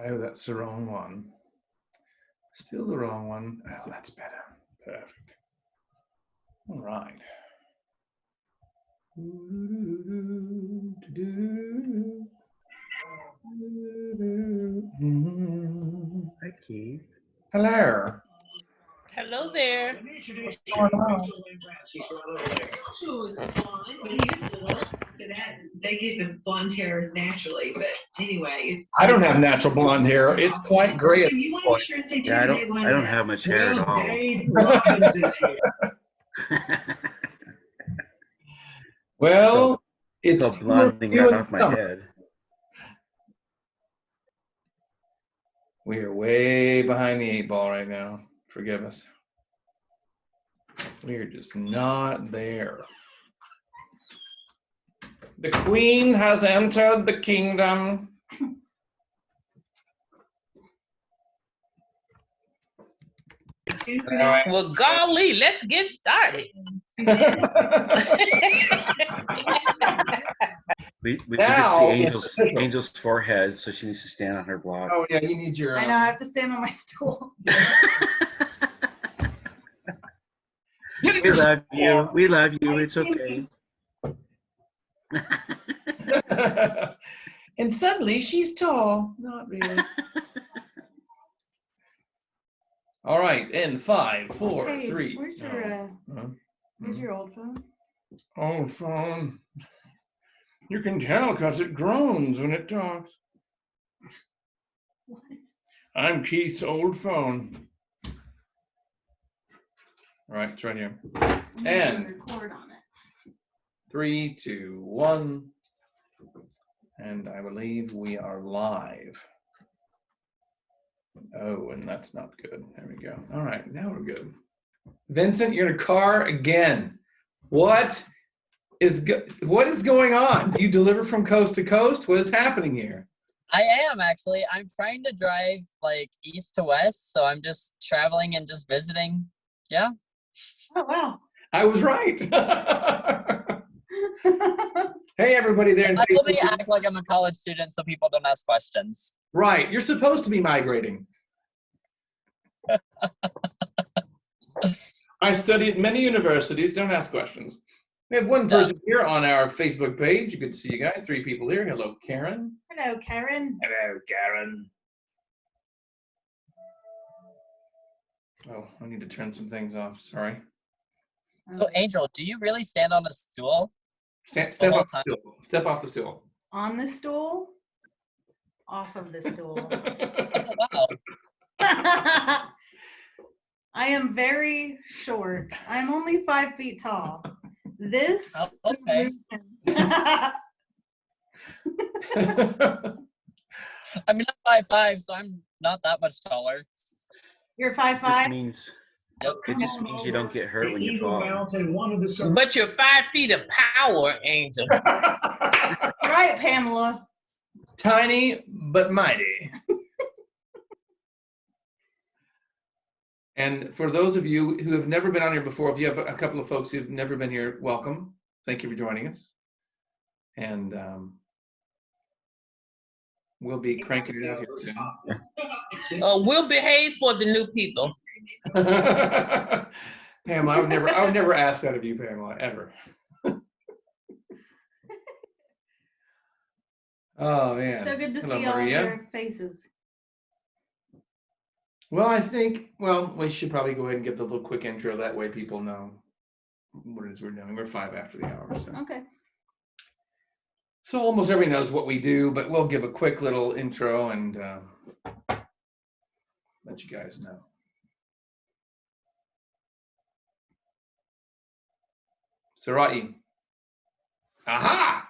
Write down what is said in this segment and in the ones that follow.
Oh, that's the wrong one. Still the wrong one. Oh, that's better. Perfect. All right. Hi, Keith. Hello. Hello there. What's going on? Was blonde when he was little, so that they get the blonde hair naturally. But anyway, it's. I don't have natural blonde hair. It's quite gray. So you want to make sure to stay tuned Yeah, to day one. I don't have much hair at all. Dave Robbins is here. Well, it's all blonding out of my head. We are way behind the 8 ball right now. Forgive us. We are just not there. The queen has entered the kingdom. All right. Well, golly, let's get started. We can just see Angel's forehead, so she needs to stand on her block. Oh yeah, you need your. I know, I have to stand on my stool. We love you. We love you. It's okay. And suddenly she's tall. Not really. All right, in 5, 4, Hey, 3. Where's your old phone? Old phone. You can tell because it groans when it talks. What? I'm Keith's old phone. All right, it's right here. And record on it. 3, 2, 1. And I believe we are live. Oh, and that's not good. There we go. All right, now we're good. Vincent, you're in a car again. What is going on? You deliver from coast to coast? What is happening here? I am actually. I'm trying to drive like east to west, so I'm just traveling and just visiting. Yeah. Oh wow. I was right. Hey, everybody there. I only act like I'm a college student so people don't ask questions. Right. You're supposed to be migrating. I study at many universities. Don't ask questions. We have one person here on our Facebook page. Good to see you guys. 3 people here. Hello, Karen. Hello, Karen. Hello, Karen. Oh, I need to turn some things off. Sorry. So, Angel, do you really stand on a stool? Step off the stool. Step off the stool. On the stool? Off of the stool. Wow. I am very short. I'm only 5 feet tall. This. Oh, okay. I mean, I'm 5'5", so I'm not that much taller. You're 5'5"? It just means you don't get hurt when you fall. But you're 5 feet of power, Angel. Right, Pamela. Tiny but mighty. And for those of you who have never been on here before, if you have a couple of folks who've never been here, welcome. Thank you for joining us. And we'll be cranking it out here soon. We'll behave for the new people. Pamela, I would never ask that of you, Pamela, ever. Oh man. So good to Hello, see all of Maria. your faces. Well, I think, we should probably go ahead and give the little quick intro. That way people know what it is we're doing. We're 5 after the hour. So. Okay. So almost everybody knows what we do, but we'll give a quick little intro and let you guys know. Sarai. Aha!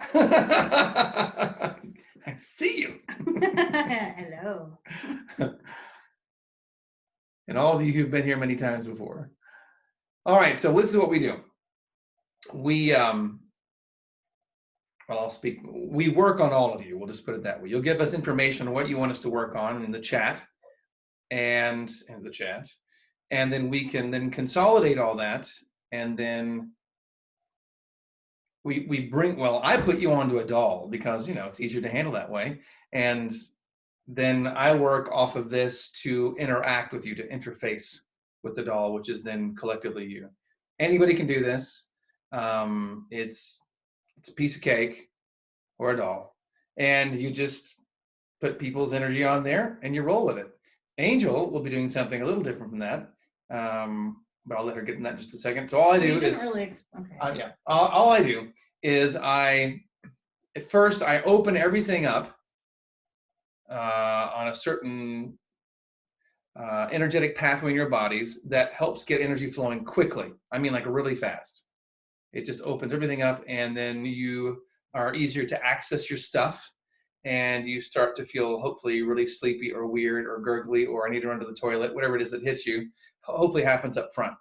I see you. Hello. And all of you who've been here many times before. All right, so this is what we do. We, we work on all of you. We'll just put it that way. You'll give us information on what you want us to work on in the chat and then we can then consolidate all that, and then we bring, I put you onto a doll because, it's easier to handle that way. And then I work off of this to interact with you, to interface with the doll, which is then collectively you. Anybody can do this. It's a piece of cake or a doll, and you just put people's energy on there and you roll with it. Angel will be doing something a little different from that, but I'll let her get in that in just a second. So all I do You didn't is really okay. yeah, all I do is at first I open everything up on a certain energetic pathway in your bodies that helps get energy flowing quickly. I mean, like really fast. It just opens everything up, and then you are easier to access your stuff, and you start to feel hopefully really sleepy or weird or gurgly or I need to run to the toilet, whatever it is that hits you, hopefully happens up front.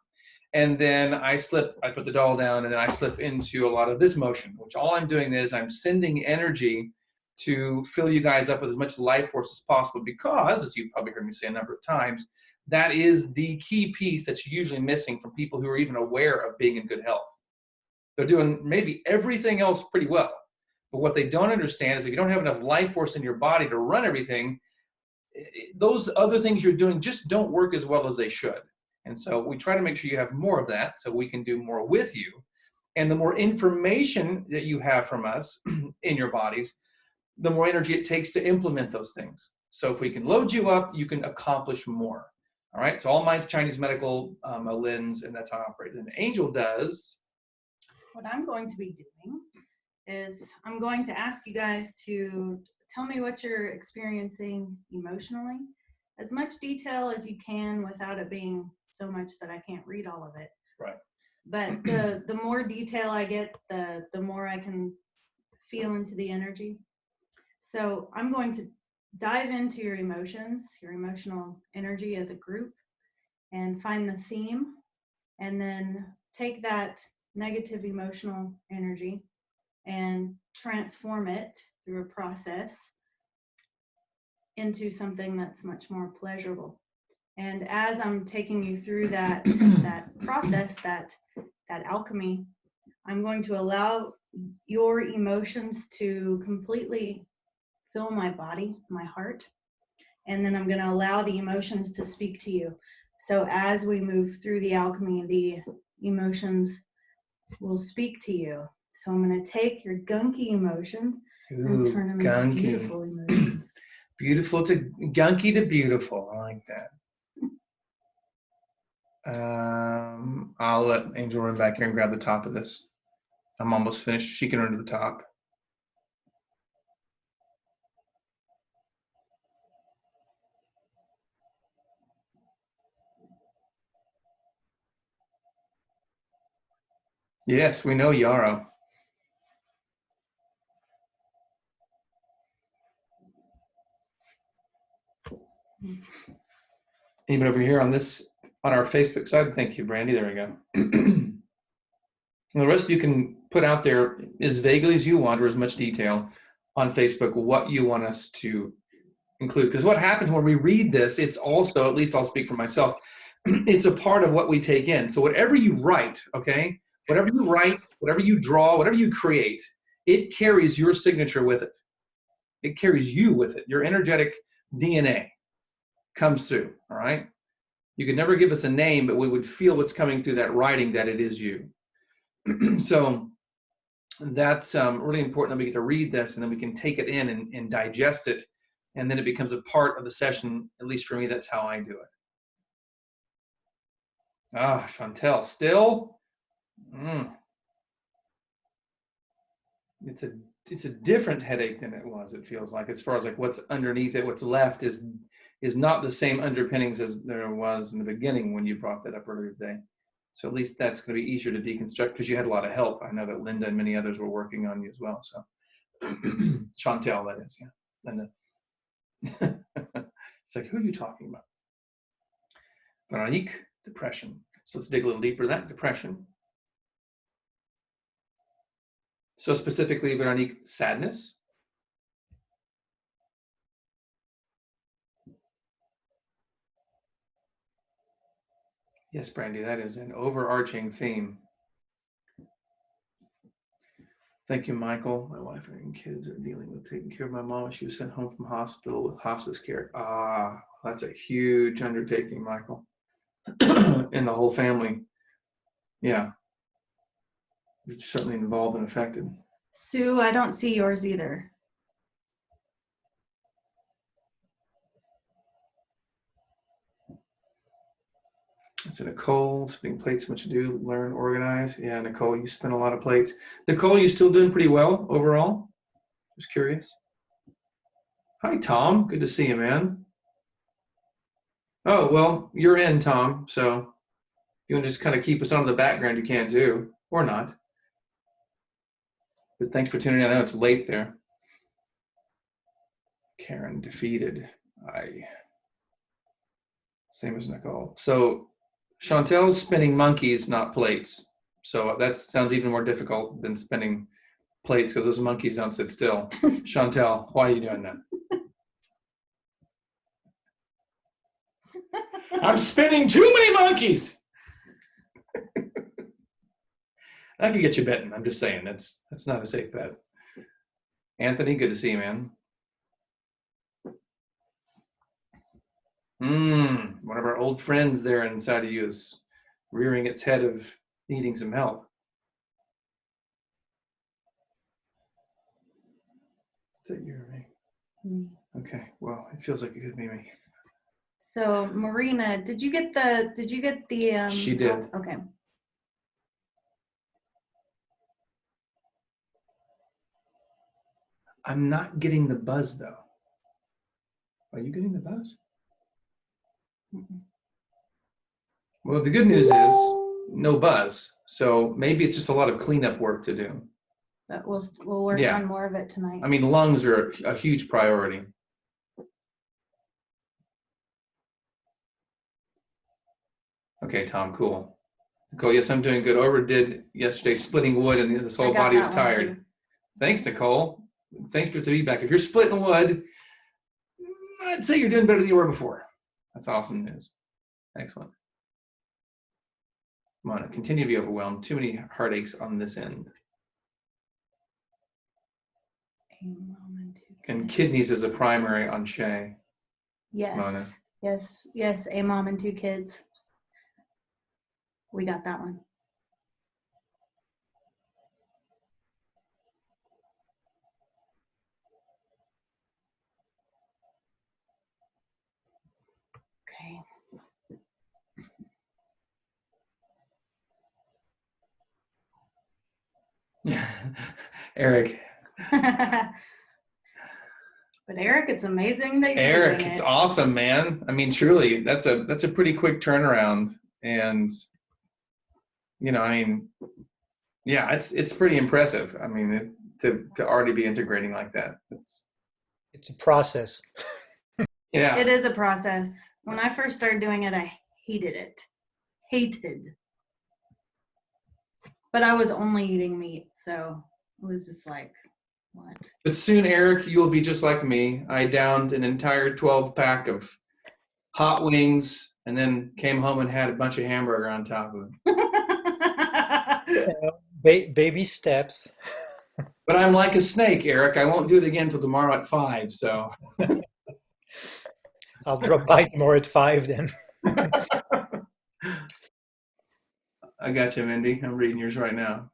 And then I put the doll down, and then I slip into a lot of this motion, which all I'm doing is I'm sending energy to fill you guys up with as much life force as possible, because, as you've probably heard me say a number of times, that is the key piece that's usually missing from people who are even aware of being in good health. They're doing maybe everything else pretty well, but what they don't understand is if you don't have enough life force in your body to run everything, those other things you're doing just don't work as well as they should. And so we try to make sure you have more of that so we can do more with you. And the more information that you have from us in your bodies, the more energy it takes to implement those things. So if we can load you up, you can accomplish more. All right, so all mine's Chinese medical lens, and that's how I operate. And Angel does. What I'm going to be doing is I'm going to ask you guys to tell me what you're experiencing emotionally, as much detail as you can without it being so much that I can't read all of it. Right. But the more detail I get, the more I can feel into the energy. So I'm going to dive into your emotions, your emotional energy as a group, and find the theme, and then take that negative emotional energy and transform it through a process into something that's much more pleasurable. And as I'm taking you through that process, that alchemy, I'm going to allow your emotions to completely fill my body, my heart, and then I'm going to allow the emotions to speak to you. So as we move through the alchemy, the emotions will speak to you. So I'm going to take your gunky emotions and turn them into beautiful emotions. Beautiful to gunky to beautiful. I like that. I'll let Angel run back here and grab the top of this. I'm almost finished. She can run to the top. Yes, we know Yarrow. Even over here on our Facebook side, thank you, Brandy. There we go. And the rest of you can put out there as vaguely as you want or as much detail on Facebook what you want us to include. Because what happens when we read this, it's also, at least I'll speak for myself, it's a part of what we take in. So whatever you write, okay, whatever you write, whatever you draw, whatever you create, it carries your signature with it. It carries you with it. Your energetic DNA comes through, all right? You could never give us a name, but we would feel what's coming through that writing that it is you. So that's really important that we get to read this and then we can take it in and digest it. And then it becomes a part of the session. At least for me, that's how I do it. Ah, Chantel, still? It's a different headache than it was, it feels like, as far as like what's underneath it, what's left is not the same underpinnings as there was in the beginning when you brought that up earlier today. So at least that's going to be easier to deconstruct because you had a lot of help. I know that Linda and many others were working on you as well. So Chantel, that is, yeah. Linda. It's like, who are you talking about? Veronique, depression. So let's dig a little deeper. That depression. So specifically, Veronique, sadness. Yes, Brandy, that is an overarching theme. Thank you, Michael. My wife and kids are dealing with taking care of my mom. She was sent home from hospital with hospice care. Ah, that's a huge undertaking, Michael. And the whole family. Yeah. It's certainly involved and affected. Sue, I don't see yours either. I said, Nicole, spinning plates, much to do, learn, organize. Yeah, Nicole, you spin a lot of plates. Nicole, you still doing pretty well overall? Just curious. Hi, Tom. Good to see you, man. Oh, well, you're in, Tom. So if you want to just kind of keep us on the background, you can too, or not. But thanks for tuning in. I know it's late there. Karen defeated. Same as Nicole. So Chantel's spinning monkeys, not plates. So that sounds even more difficult than spinning plates because those monkeys don't sit still. Chantel, why are you doing that? I'm spinning too many monkeys. I could get you betting. I'm just saying that's not a safe bet. Anthony, good to see you, man. One of our old friends there inside of you is rearing its head of needing some help. Is that you or me? Me. Okay, well, it feels like it could be me. So Marina, did you get the She did. Okay. I'm not getting the buzz though. Are you getting the buzz? Well, the good news is no buzz. So maybe it's just a lot of cleanup work to do. But we'll work Yeah. on more of it tonight. I mean, lungs are a huge priority. Okay, Tom, cool. Nicole, yes, I'm doing good. Overdid yesterday splitting wood and this whole I got body was that one, tired. Sue. Thanks, Nicole. Thanks for the feedback. If you're splitting wood, I'd say you're doing better than you were before. That's awesome news. Excellent. Mona, continue to be overwhelmed. Too many heartaches on this end. And kidneys is a primary on Shay. Yes. Mona. Yes. A mom and 2 kids. We got that one. Okay. Eric. But Eric, it's amazing that you're Eric, doing it's it. awesome, man. I mean, truly, that's a pretty quick turnaround, and I mean, yeah, it's pretty impressive. I mean, to already be integrating like that, It's a process. yeah. It is a process. When I first started doing it, I hated it. But I was only eating meat, so it was just like, what? But soon, Eric, you will be just like me. I downed an entire 12-pack of hot wings and then came home and had a bunch of hamburger on top of it. Baby steps. But I'm like a snake, Eric. I won't do it again until tomorrow at 5. So I'll drop by tomorrow at 5 then. I got you, Mindy. I'm reading yours right now.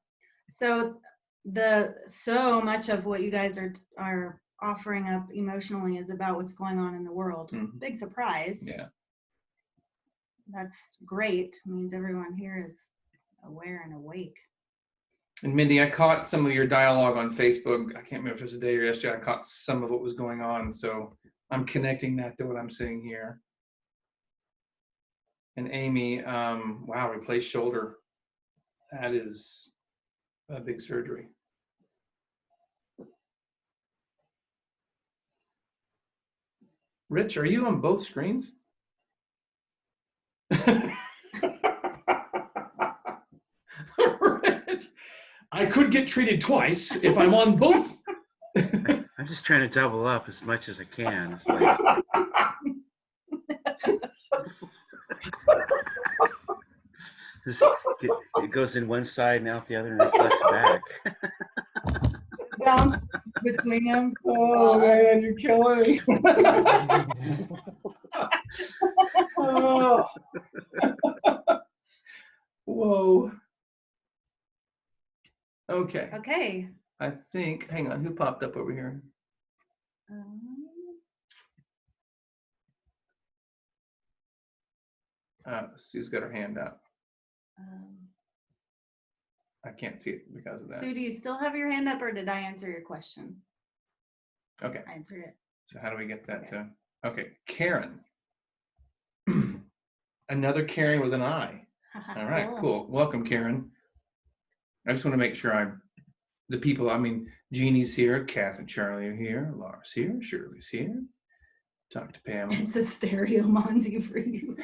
So much of what you guys are offering up emotionally is about what's going on in the world. Mhm. Big surprise. Yeah. That's great. It means everyone here is aware and awake. And Mindy, I caught some of your dialogue on Facebook. I can't remember if it was today or yesterday. I caught some of what was going on. So I'm connecting that to what I'm seeing here. And Amy, wow, replaced shoulder. That is a big surgery. Rich, are you on both screens? I could get treated twice if I'm on both. I'm just trying to double up as much as I can. It's like, it goes in one side and out the other and reflects back. bounce between them. Oh man, you're killing me. Oh. Whoa. Okay. Okay. I think, hang on, who popped up over here? Um, Sue's got her hand up. um, I can't see it because of that. Sue, do you still have your hand up, or did I answer your question? Okay, I answered it. so how do we get that Okay. to? Okay, Karen. Another Karen with an I. All right, cool. Welcome, Karen. I just want to make sure the people, I mean, Jeannie's here, Kath and Charlie are here, Laura's here, Shirley's here. Talk to Pam. It's a stereo Monty for you.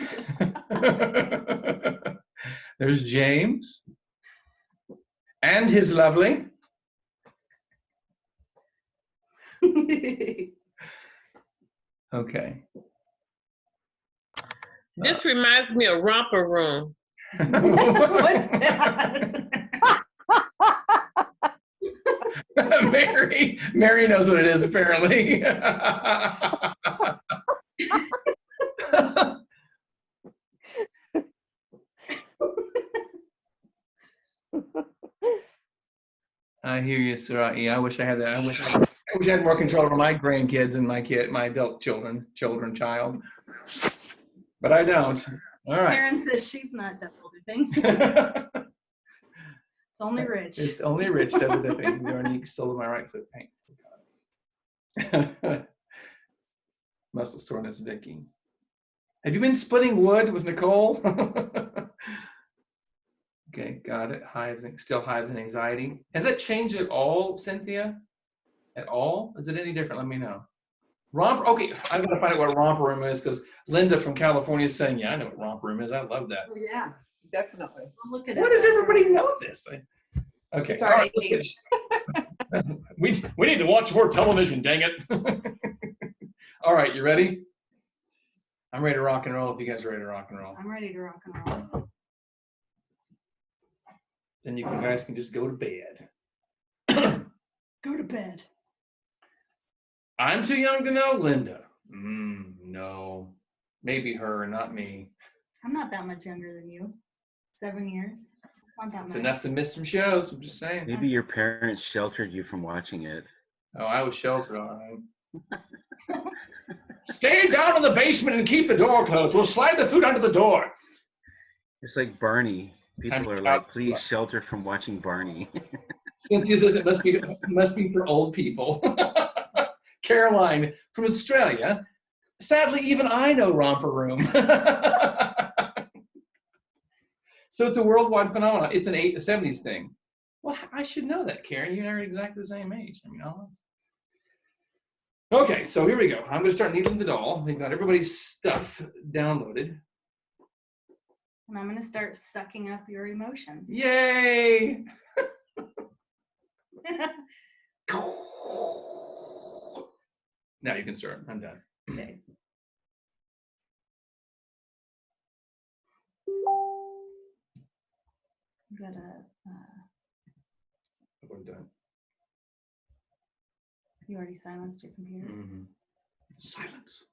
There's James. And his lovely. Okay. This reminds me of Romper Room. What's that? Mary knows what it is, apparently. I hear you, Sarai. I wish I had that. I wish I had more control over my grandkids and my adult child. But I don't. All right. Karen says she's not double dipping. It's only Rich. It's only Rich double dipping. Veronique stole my right foot paint. Muscle soreness, Vicky. Have you been splitting wood with Nicole? Okay, got it. Still hives and anxiety. Has that changed at all, Cynthia? At all? Is it any different? Let me know. Romper. Okay, I'm gonna find out what a romper room is because Linda from California is saying, "Yeah, I know what romper room is. I love that." Oh, yeah, definitely. We'll look it Why up does after. everybody know this? Okay. It's our age. We need to watch more television. Dang it! All right, you ready? I'm ready to rock and roll. If you guys are ready to rock and roll, I'm ready to rock and roll. then you guys can just go to bed. Go to bed. I'm too young to know, Linda. No, maybe her, not me. I'm not that much younger than you. 7 years. Not that It's much. enough to miss some shows. I'm just saying. Maybe your parents sheltered you from watching it. Oh, I was sheltered, all right. Stay down in the basement and keep the door closed. We'll slide the food under the door. It's like Barney. Time People to are shout. like, please shelter from watching Barney. Cynthia says it must be for old people. Caroline from Australia. Sadly, even I know Romper Room. So it's a worldwide phenomenon. It's a 70s thing. Well, I should know that, Karen. You and I are exactly the same age. I mean, almost. Okay, so here we go. I'm going to start needling the doll. We've got everybody's stuff downloaded. And I'm going to start sucking up your emotions. Yay! Now you can start. I'm done. Okay. I'm gonna, I'm done. you already silenced your computer? Mm-hmm. Silence.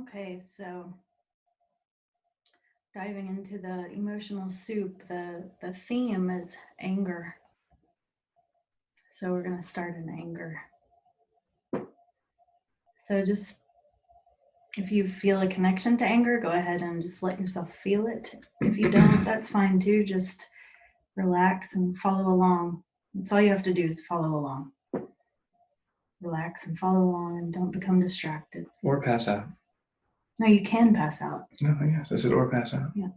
Okay, so diving into the emotional soup, the theme is anger. So we're going to start in anger. So just, if you feel a connection to anger, go ahead and just let yourself feel it. If you don't, that's fine too. Just relax and follow along. That's all you have to do is follow along. Relax and follow along and don't become distracted. Or pass out. No, you can pass out. No, yes, I said or pass out. Yeah.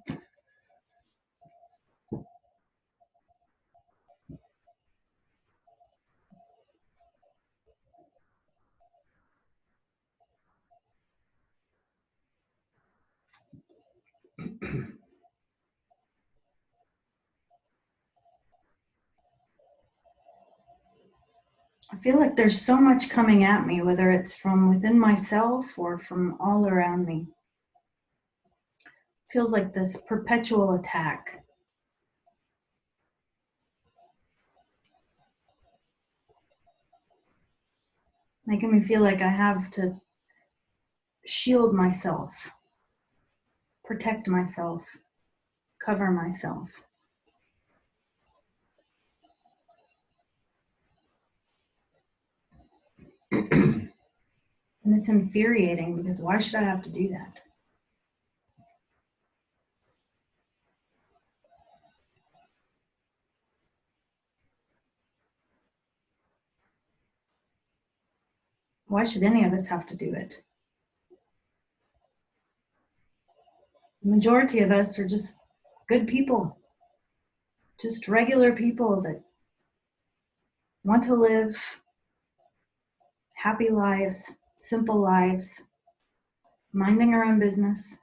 I feel like there's so much coming at me, whether it's from within myself or from all around me. Feels like this perpetual attack. Making me feel like I have to shield myself, protect myself, cover myself. And it's infuriating because why should I have to do that? Why should any of us have to do it? The majority of us are just good people, just regular people that want to live happy lives, simple lives, minding our own business.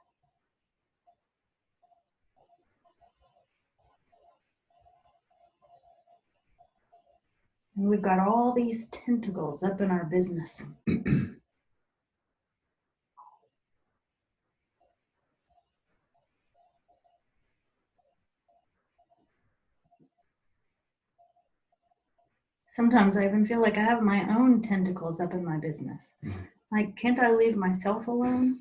And we've got all these tentacles up in our business. Sometimes I even feel like I have my own tentacles up in my business. Like, can't I leave myself alone?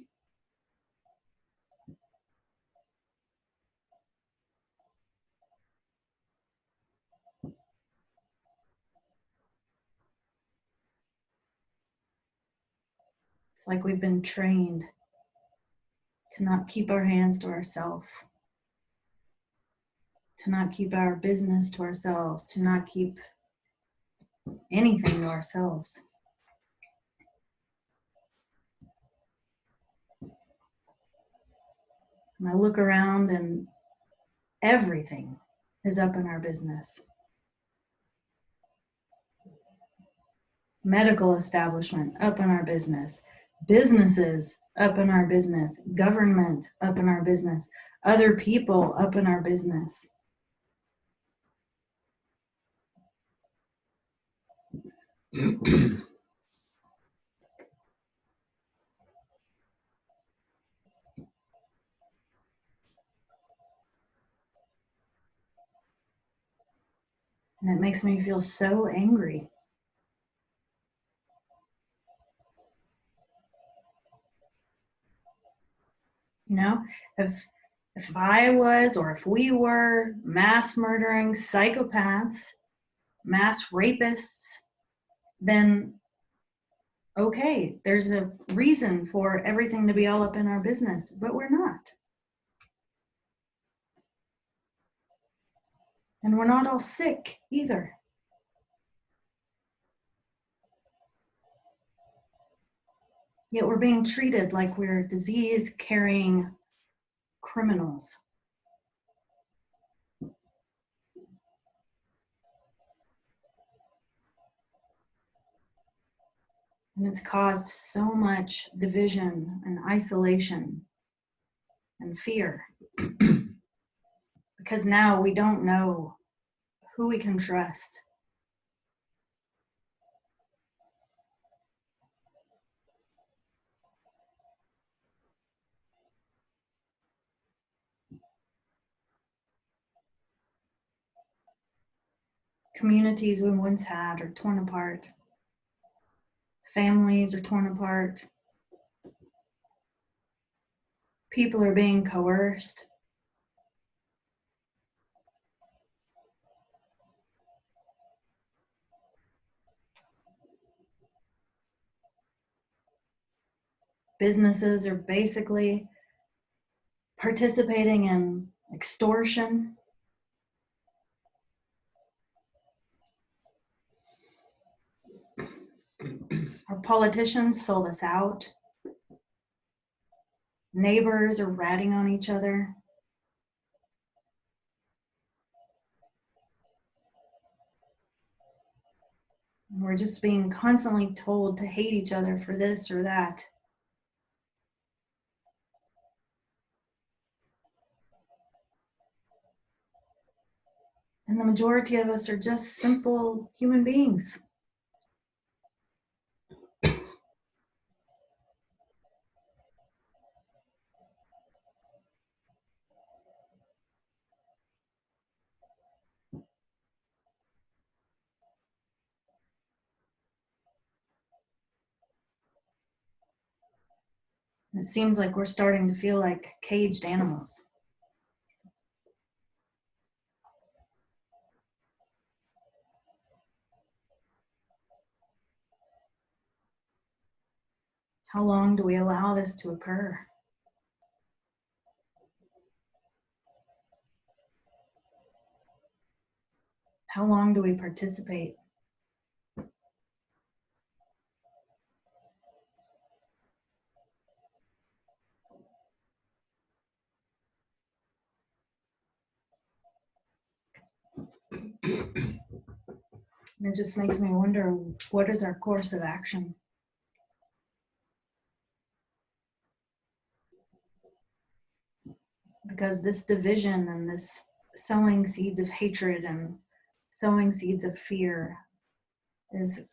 It's like we've been trained to not keep our hands to ourselves, to not keep our business to ourselves, to not keep anything to ourselves. And I look around and everything is up in our business. Medical establishment, up in our business. Businesses, up in our business. Government, up in our business. Other people, up in our business. And it makes me feel so angry. You know, if I was, or if we were mass murdering psychopaths, mass rapists, then okay, there's a reason for everything to be all up in our business, but we're not. And we're not all sick either. Yet we're being treated like we're disease-carrying criminals. And it's caused so much division and isolation and fear. Because now we don't know who we can trust. Communities we once had are torn apart. Families are torn apart. People are being coerced. Businesses are basically participating in extortion. Our politicians sold us out. Neighbors are ratting on each other. We're just being constantly told to hate each other for this or that. And the majority of us are just simple human beings. It seems like we're starting to feel like caged animals. How long do we allow this to occur? How long do we participate? And it just makes me wonder, what is our course of action? Because this division and this sowing seeds of hatred and sowing seeds of fear is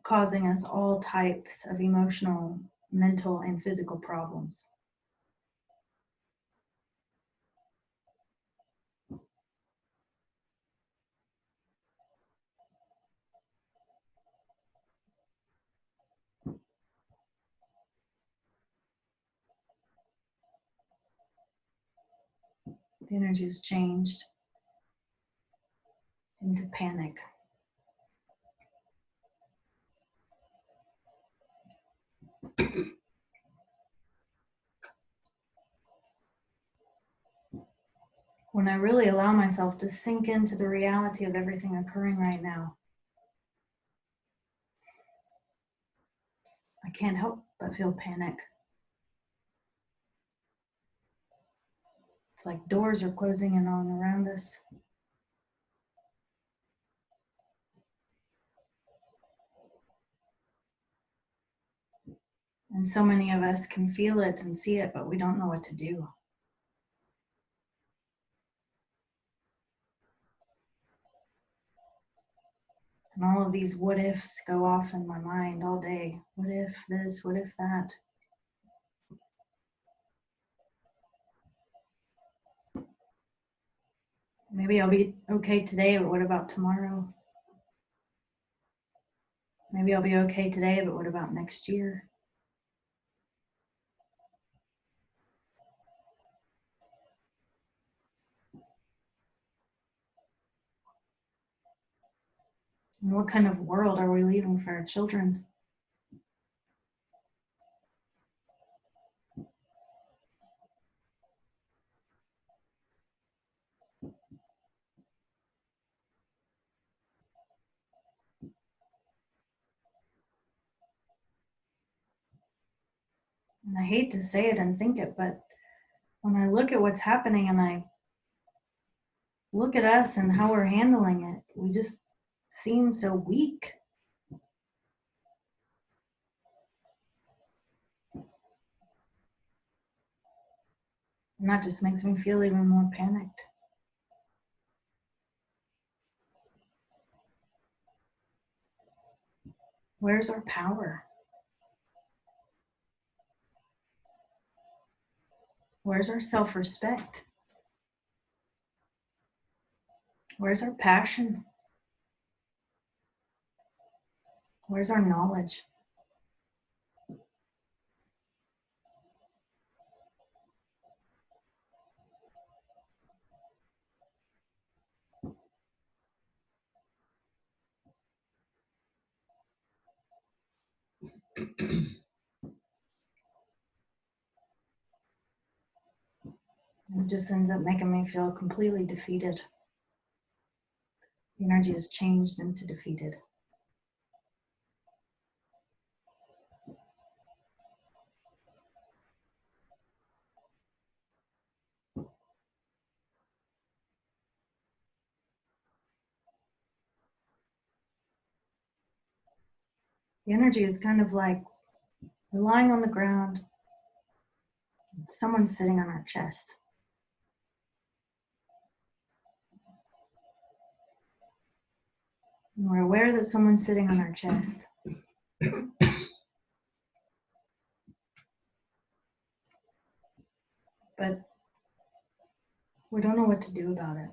causing us all types of emotional, mental, and physical problems. The energy has changed into panic. When I really allow myself to sink into the reality of everything occurring right now, I can't help but feel panic. It's like doors are closing in on around us. And so many of us can feel it and see it, but we don't know what to do. And all of these what ifs go off in my mind all day. What if this? What if that? Maybe I'll be okay today, but what about tomorrow? Maybe I'll be okay today, but what about next year? And what kind of world are we leaving for our children? And I hate to say it and think it, but when I look at what's happening and I look at us and how we're handling it, we just seem so weak. And that just makes me feel even more panicked. Where's our power? Where's our self-respect? Where's our passion? Where's our knowledge? And it just ends up making me feel completely defeated. The energy is changed into defeated. The energy is kind of like we're lying on the ground. Someone's sitting on our chest. And we're aware that someone's sitting on our chest. But we don't know what to do about it.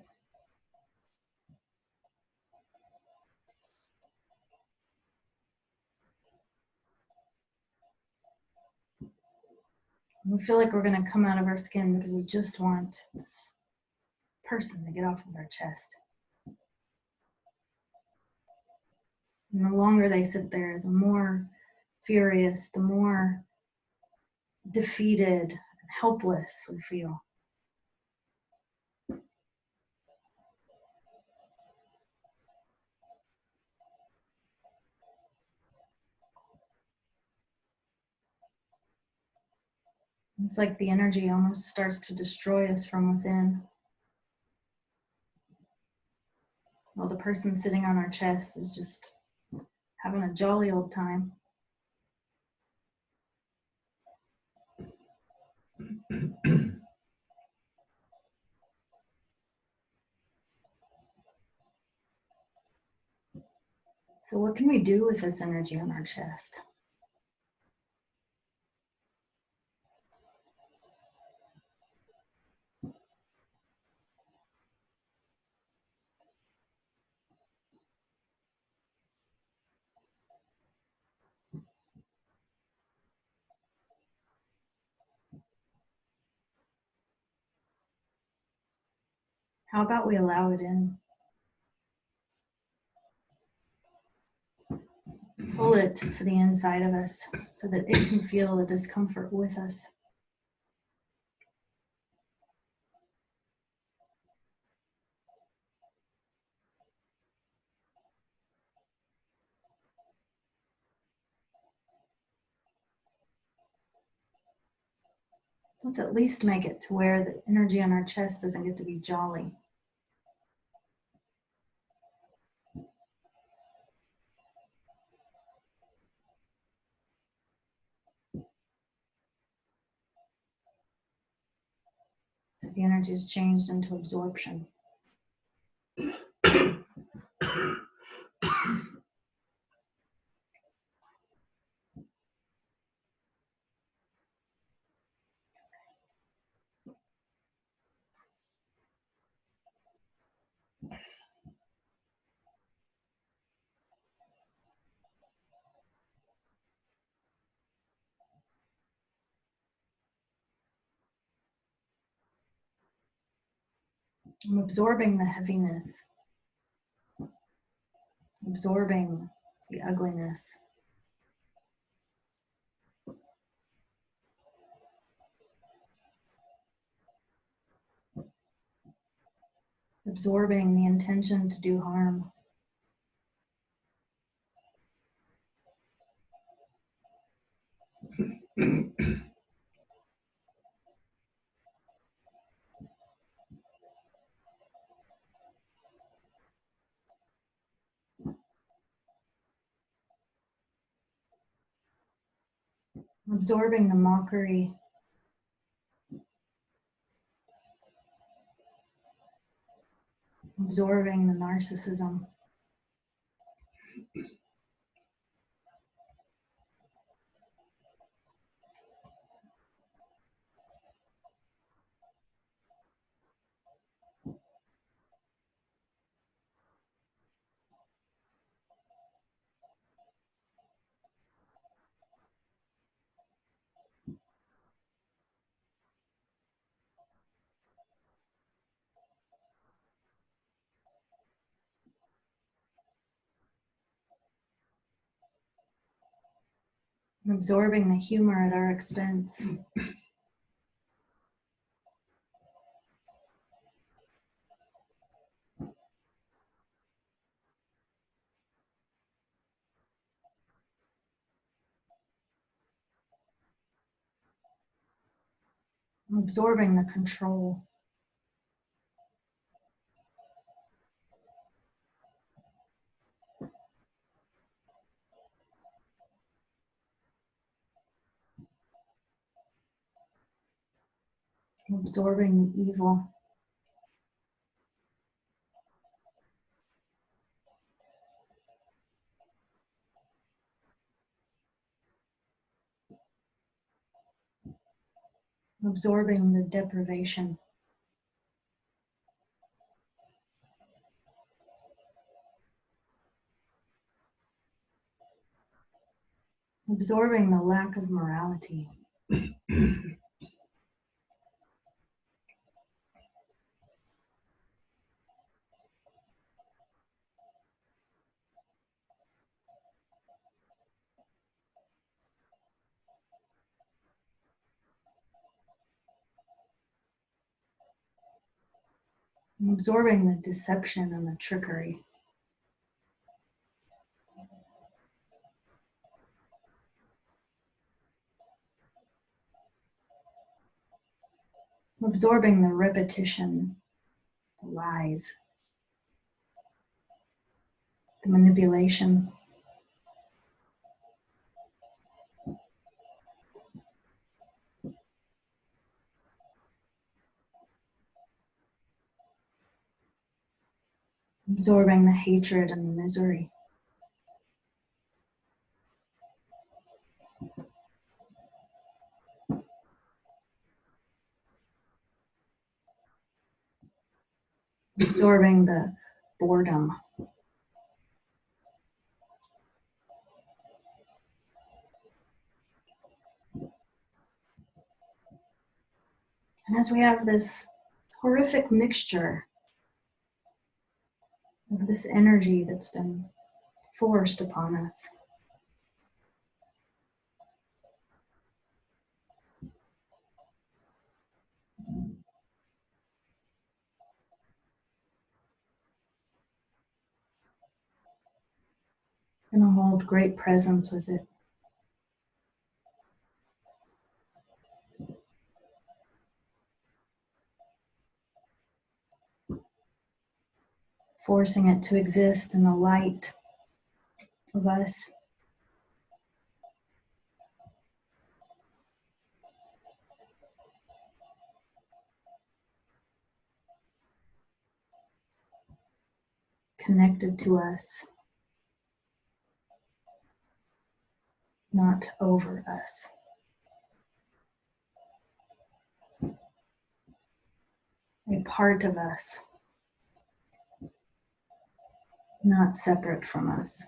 We feel like we're going to come out of our skin because we just want this person to get off of our chest. And the longer they sit there, the more furious, the more defeated and helpless we feel. It's like the energy almost starts to destroy us from within. While the person sitting on our chest is just having a jolly old time. So what can we do with this energy on our chest? How about we allow it in? Pull it to the inside of us so that it can feel the discomfort with us. Let's at least make it to where the energy on our chest doesn't get to be jolly. So the energy is changed into absorption. I'm absorbing the heaviness, absorbing the ugliness. Absorbing the intention to do harm. Absorbing the mockery. Absorbing the narcissism. Absorbing the humor at our expense. I'm absorbing the control. I'm absorbing the evil. I'm absorbing the deprivation. I'm absorbing the lack of morality. I'm absorbing the deception and the trickery. I'm absorbing the repetition, the lies, the manipulation. Absorbing the hatred and the misery. Absorbing the boredom. And as we have this horrific mixture of this energy that's been forced upon us, I'm going to hold great presence with it. Forcing it to exist in the light of us. Connected to us, not over us. A part of us, not separate from us.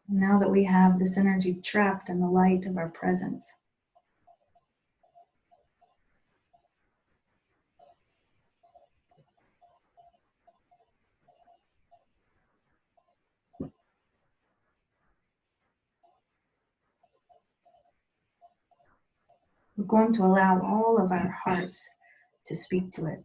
Now that we have this energy trapped in the light of our presence, we're going to allow all of our hearts to speak to it.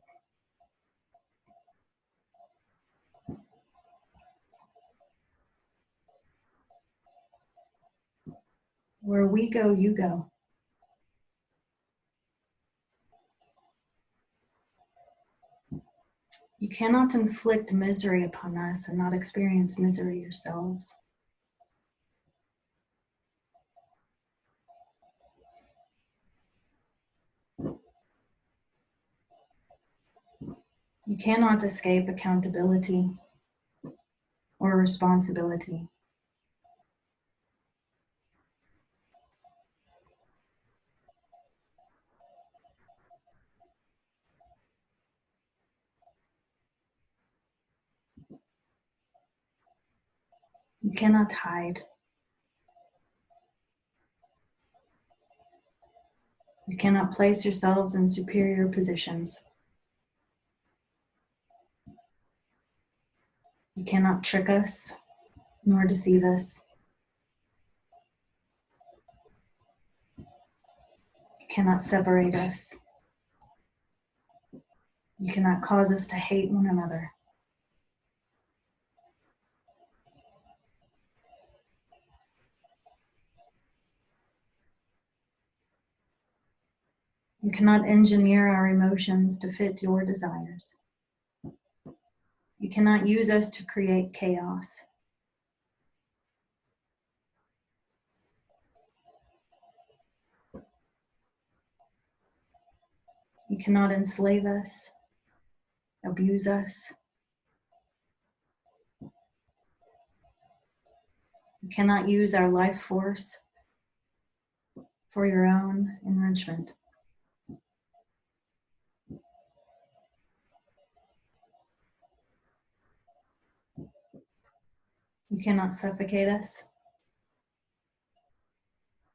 Where we go, you go. You cannot inflict misery upon us and not experience misery yourselves. You cannot escape accountability or responsibility. You cannot hide. You cannot place yourselves in superior positions. You cannot trick us nor deceive us. You cannot separate us. You cannot cause us to hate one another. You cannot engineer our emotions to fit your desires. You cannot use us to create chaos. You cannot enslave us, abuse us. You cannot use our life force for your own enrichment. You cannot suffocate us.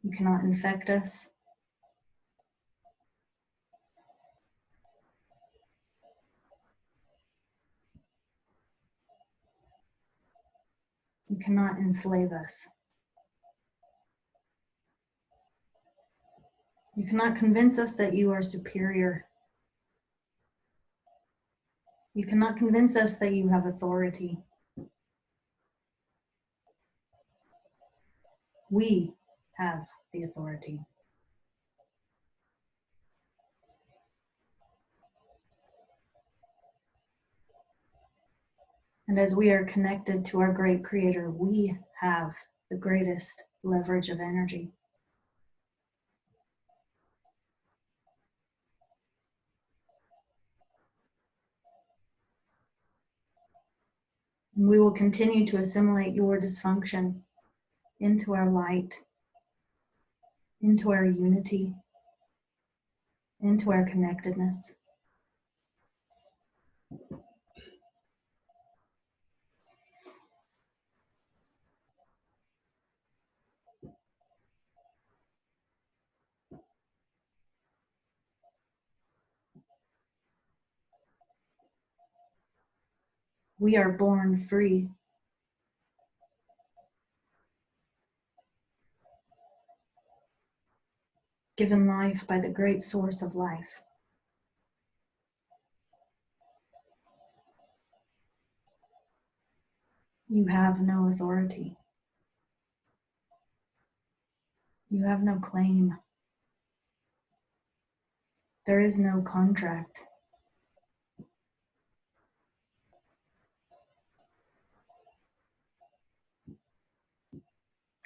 You cannot infect us. You cannot enslave us. You cannot convince us that you are superior. You cannot convince us that you have authority. We have the authority. And as we are connected to our great creator, we have the greatest leverage of energy. And we will continue to assimilate your dysfunction into our light, into our unity, into our connectedness. We are born free. Given life by the great source of life. You have no authority. You have no claim. There is no contract.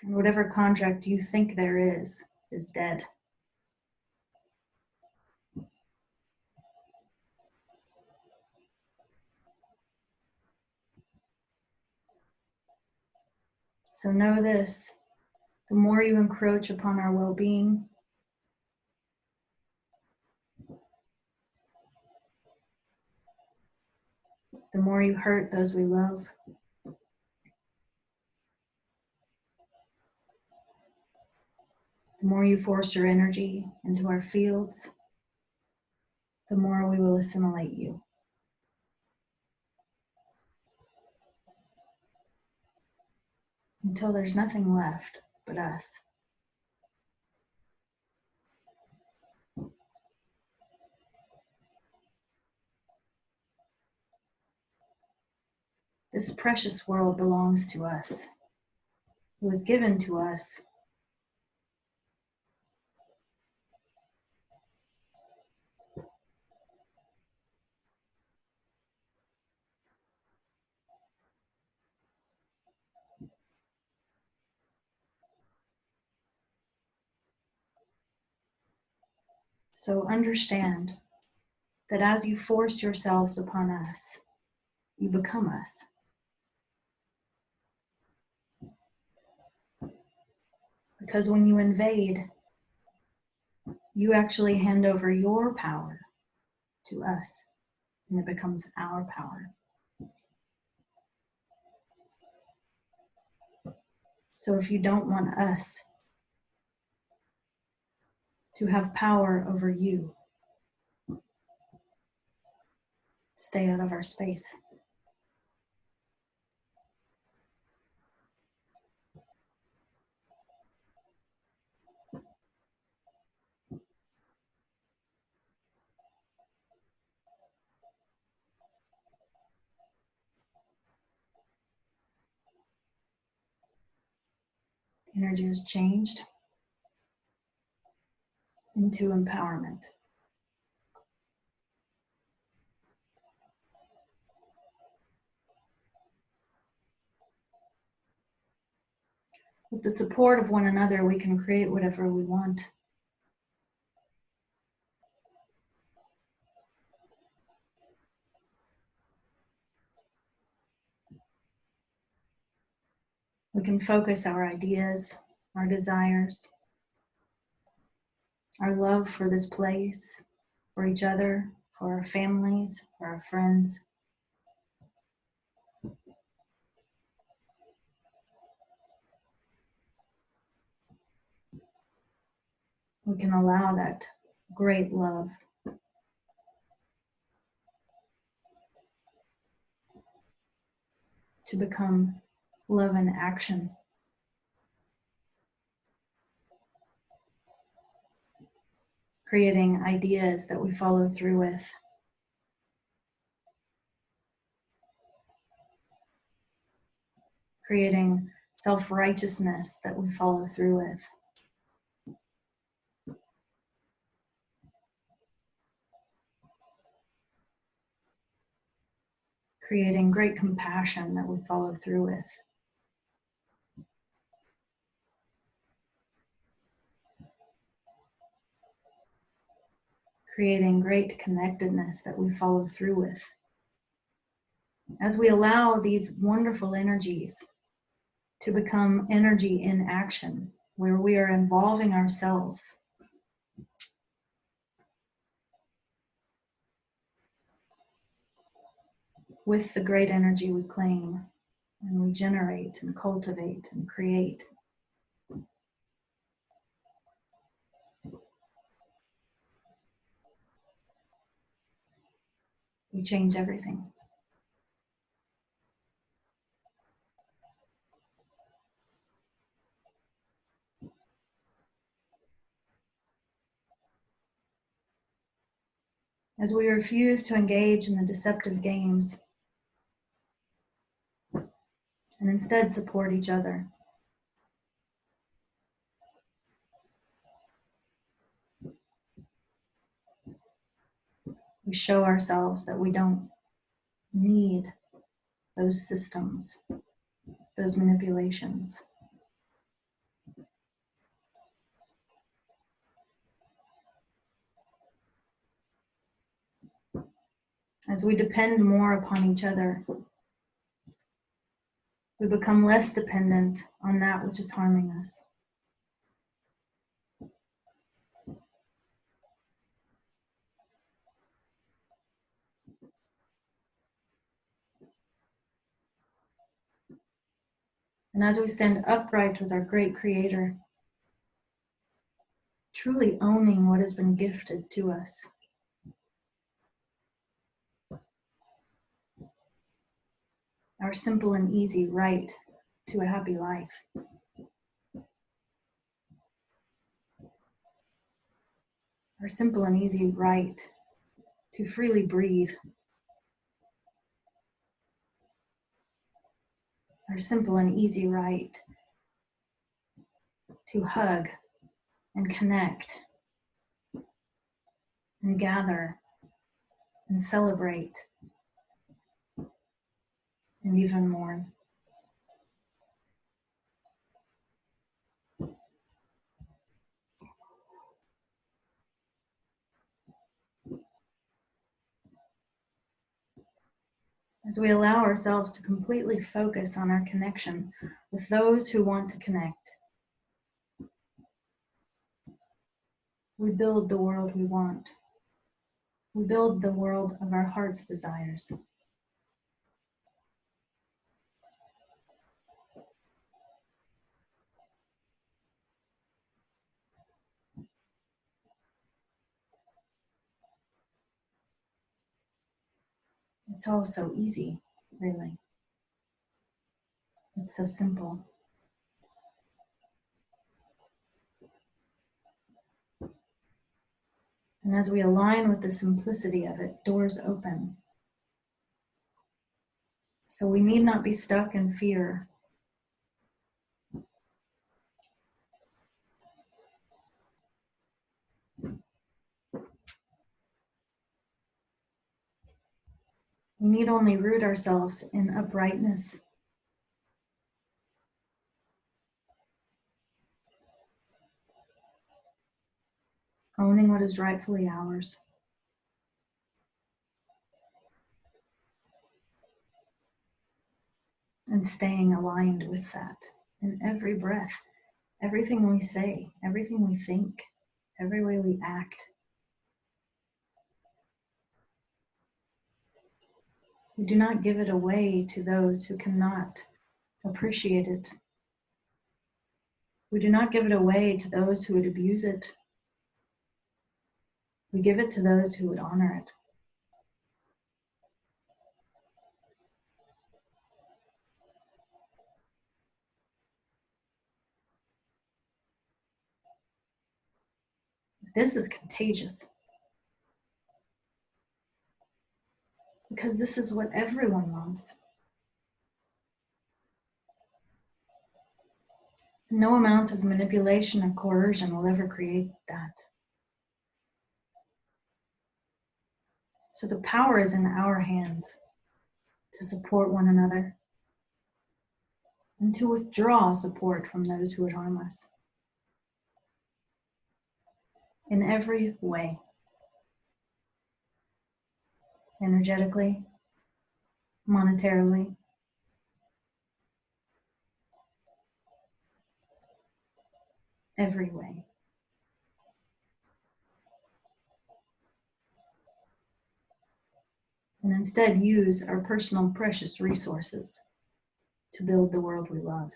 And whatever contract you think there is dead. So know this, the more you encroach upon our well-being, the more you hurt those we love, the more you force your energy into our fields, the more we will assimilate you. Until there's nothing left but us. This precious world belongs to us. It was given to us. So understand that as you force yourselves upon us, you become us. Because when you invade, you actually hand over your power to us, and it becomes our power. So if you don't want us to have power over you. Stay out of our space. Energy is changed into empowerment. With the support of one another, we can create whatever we want. We can focus our ideas, our desires, our love for this place, for each other, for our families, for our friends. We can allow that great love to become love in action. Creating ideas that we follow through with. Creating self-righteousness that we follow through with. Creating great compassion that we follow through with. Creating great connectedness that we follow through with. As we allow these wonderful energies to become energy in action, where we are involving ourselves with the great energy we claim, and we generate and cultivate and create. We change everything. As we refuse to engage in the deceptive games and instead support each other. We show ourselves that we don't need those systems, those manipulations. As we depend more upon each other, we become less dependent on that which is harming us. And as we stand upright with our great Creator, truly owning what has been gifted to us, our simple and easy right to a happy life. Our simple and easy right to freely breathe. Our simple and easy right to hug and connect and gather and celebrate and even mourn. As we allow ourselves to completely focus on our connection with those who want to connect, we build the world we want. We build the world of our heart's desires. It's all so easy, really. It's so simple. And as we align with the simplicity of it, doors open. So we need not be stuck in fear. We need only root ourselves in uprightness. Owning what is rightfully ours. And staying aligned with that in every breath, everything we say, everything we think, every way we act. We do not give it away to those who cannot appreciate it. We do not give it away to those who would abuse it. We give it to those who would honor it. This is contagious. Because this is what everyone wants. No amount of manipulation or coercion will ever create that. So the power is in our hands to support one another and to withdraw support from those who would harm us. In every way. Energetically, monetarily, every way. And instead use our personal precious resources to build the world we love.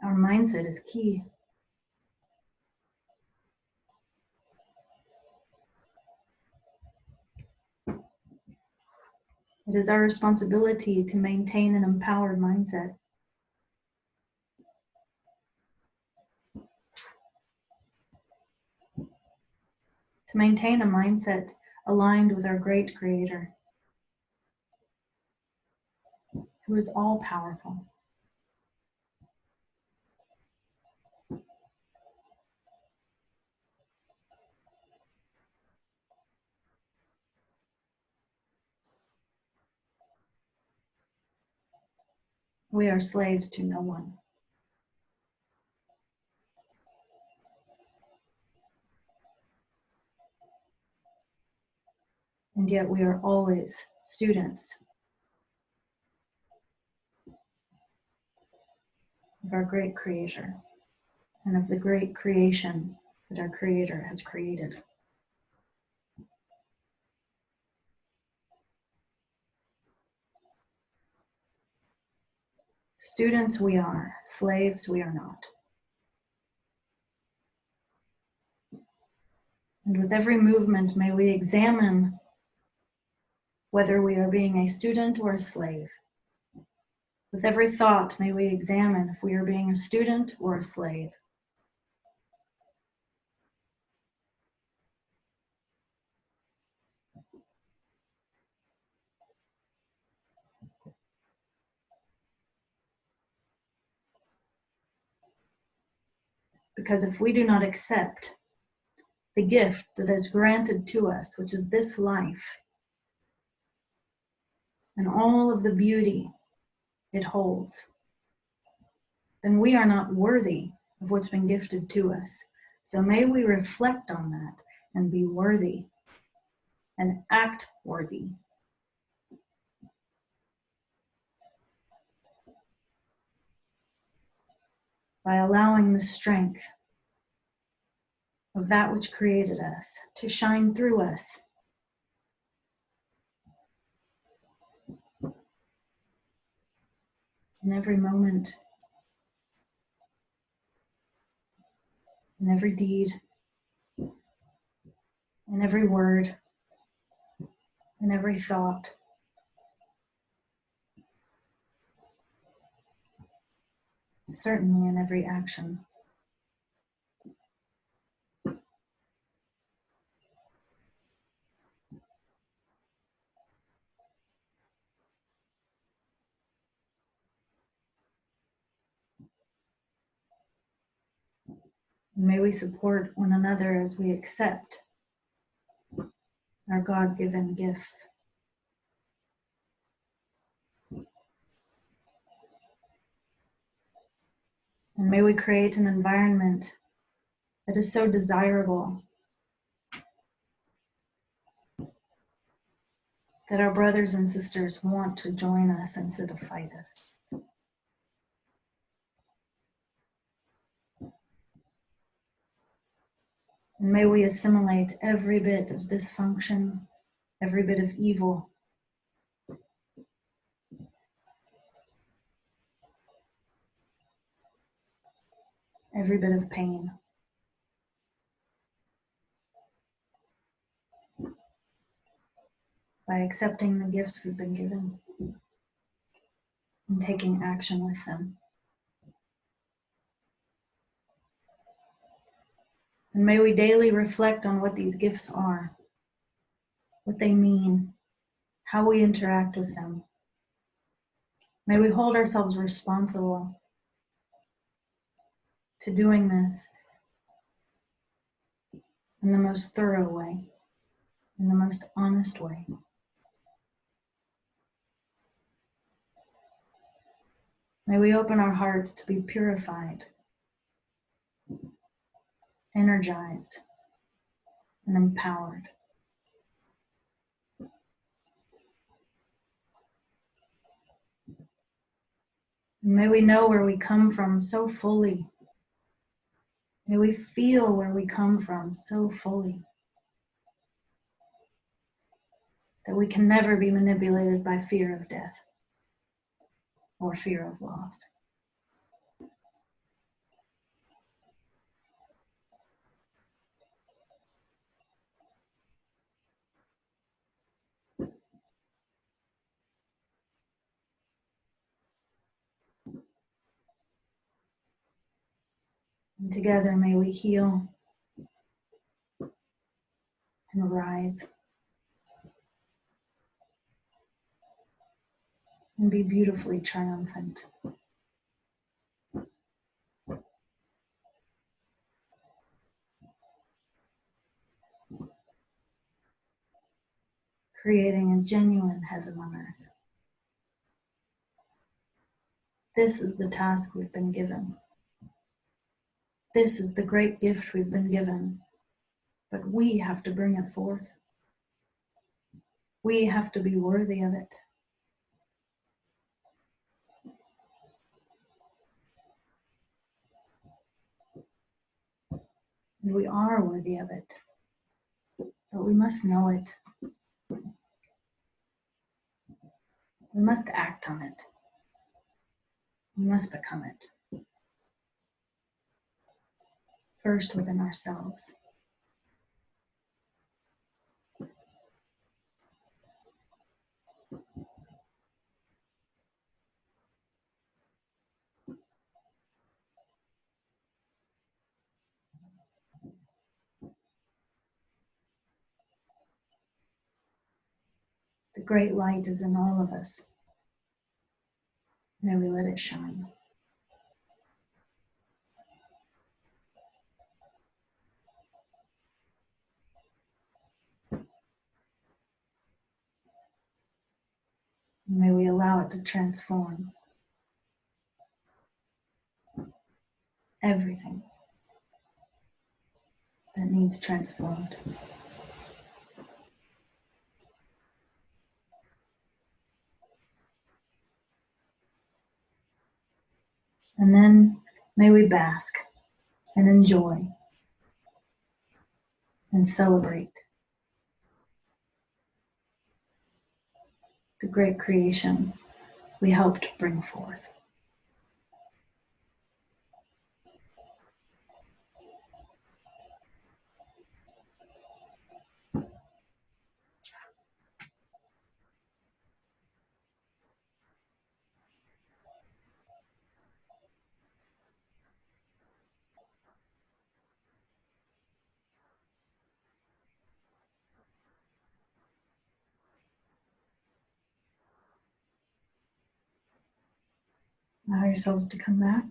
Our mindset is key. It is our responsibility to maintain an empowered mindset. To maintain a mindset aligned with our great Creator, who is all powerful. We are slaves to no one. And yet we are always students of our great Creator and of the great creation that our Creator has created. Students we are, slaves we are not. And with every movement, may we examine whether we are being a student or a slave. With every thought, may we examine if we are being a student or a slave. Because if we do not accept the gift that is granted to us, which is this life, and all of the beauty it holds, then we are not worthy of what's been gifted to us. So may we reflect on that and be worthy and act worthy. By allowing the strength of that which created us to shine through us in every moment, in every deed, in every word, in every thought. Certainly in every action. May we support one another as we accept our God-given gifts. And may we create an environment that is so desirable that our brothers and sisters want to join us instead of fight us. And may we assimilate every bit of dysfunction, every bit of evil, every bit of pain. By accepting the gifts we've been given and taking action with them. And may we daily reflect on what these gifts are, what they mean, how we interact with them. May we hold ourselves responsible to doing this in the most thorough way, in the most honest way. May we open our hearts to be purified, energized, and empowered. And may we know where we come from so fully. May we feel where we come from so fully that we can never be manipulated by fear of death or fear of loss. And together may we heal and rise and be beautifully triumphant. Creating a genuine heaven on earth. This is the task we've been given. This is the great gift we've been given, but we have to bring it forth. We have to be worthy of it. And we are worthy of it, but we must know it. We must act on it. We must become it. First within ourselves. The great light is in all of us. May we let it shine. May we allow it to transform everything that needs transformed. And then may we bask and enjoy and celebrate the great creation we helped bring forth. Allow yourselves to come back.